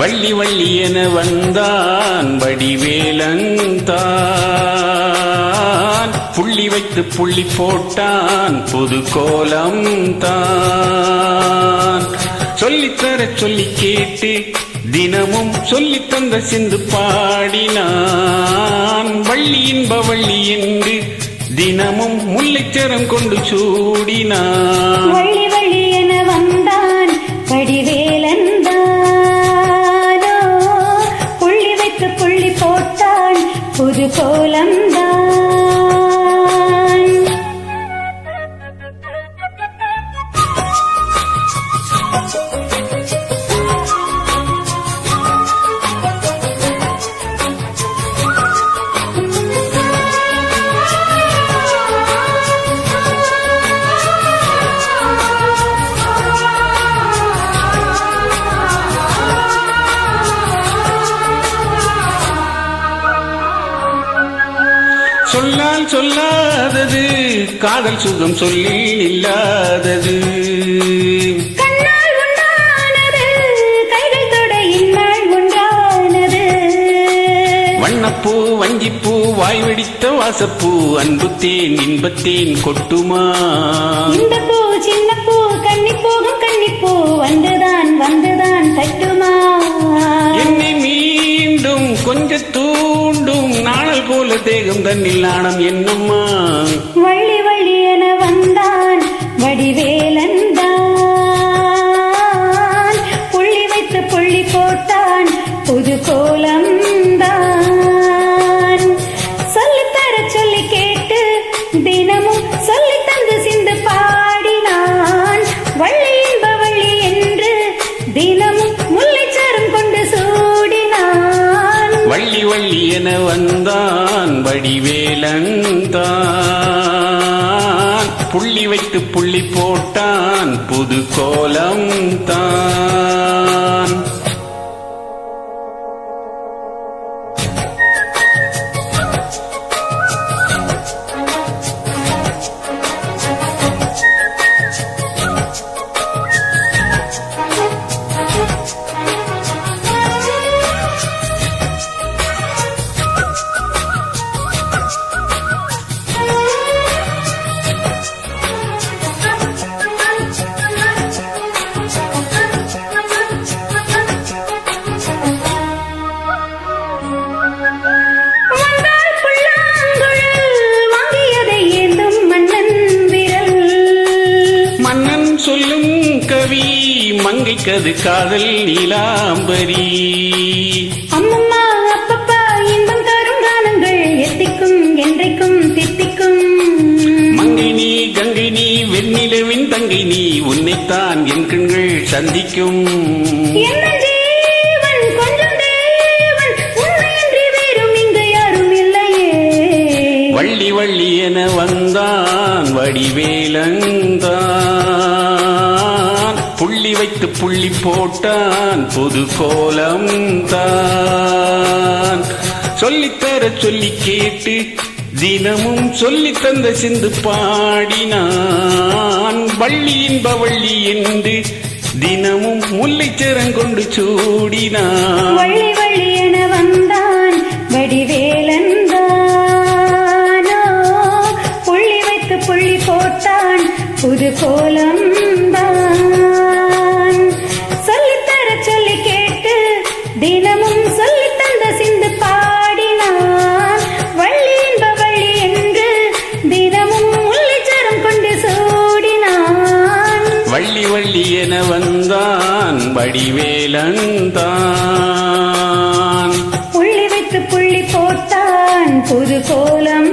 வள்ளி வள்ளி என வந்தான் வடிவேலந்தான், புள்ளி வைத்து புள்ளி போட்டான் புது கோலம் தான். சொல்லித்தர சொல்லி கேட்டு தினமும் சொல்லி தந்த சிந்து பாடினான். வள்ளி இன்ப வள்ளி என்று தினமும் முல்லைச்சரம் கொண்டு சூடினான். வள்ளி வள்ளி என வந்தான் வடிவேலந்தானோ, புள்ளி வைத்து புள்ளி போட்டான் புது கோலம்தான். சொல்லால் சொல்லாதது காதல் சுகம் சொல்லி இல்லாதது. கண்ணால் உண்டானது கைகள் தொட இந்நாள் ஒன்றானது. வண்ணப்பூ வஞ்சிப்பூ வாய் வெடித்த வாசப்பூ அன்புத்தேன் இன்பத்தேன் கொட்டுமா. இந்த பூ சின்ன பூ கன்னிப்போகும் கன்னிப்பூ வந்துதான் வந்துதான் தட்டுமா. என்னை மீண்டும் கொஞ்ச தூண்டும் நாணல் போல தேகம் தன்னில் நாணம் என்னம்மா. வள்ளி வள்ளி என வந்தான் வடிவேலந்தான், புள்ளி வைத்து புள்ளி போட்டான் புது கோலம்தான். சொல்லித்தர சொல்லி கேட்டு தினமும் சொல்லி தந்து சிந்து பாடினான். வள்ளி இன்ப வள்ளி என்று தினமும் முல்லைச்சரம் கொண்டு சூடினான். வள்ளி வள்ளி என வந்தான் வடிவேலந்தான், புள்ளி வைத்து புள்ளி போட்டான் புது கோலம் தான். சொல்லும் கவி மங்கைக்கது காதல் நீலாம்பரி. அம்மம்மா அப்பப்பா இன்பம் தரும் காலங்கள் எத்திக்கும் என்றைக்கும் தித்திக்கும். மங்கை நீ கங்கை நீ வெண்ணிலவின் தங்கை நீ, உன்னைத்தான் என் கண்கள் சந்திக்கும். என்ன ஜீவன் கொஞ்சம் தேவன் உன்னையன்றி வேறும் இங்கு யாரும் இல்லையே. வள்ளி வள்ளி என வந்தான் வடிவேலந்தான், புள்ளி வைத்து புள்ளி போட்டான் புது கோலம் தான். சொல்லித்தர சொல்லி கேட்டு தினமும் சொல்லி தந்த சிந்து பாடினான். வள்ளி இன்ப வள்ளி என்று தினமும் முல்லைச்சரம் கொண்டு சூடினான். வள்ளி வள்ளி என வந்தான் வடிவேலந்தானோ, புள்ளி வைத்து புள்ளி போட்டான் புது கோலம் தான். சொல்லித்தர சொல்லி கேட்டு தினமும் சொல்லி தந்த சிந்து பாடினான். வள்ளி இன்ப வள்ளி என்று தினமும் முல்லைச்சரம் கொண்டு சூடினான். வள்ளி வள்ளி என வந்தான் வடிவேலந்தான், புள்ளி வைத்து புள்ளி போட்டான் புது கோலம்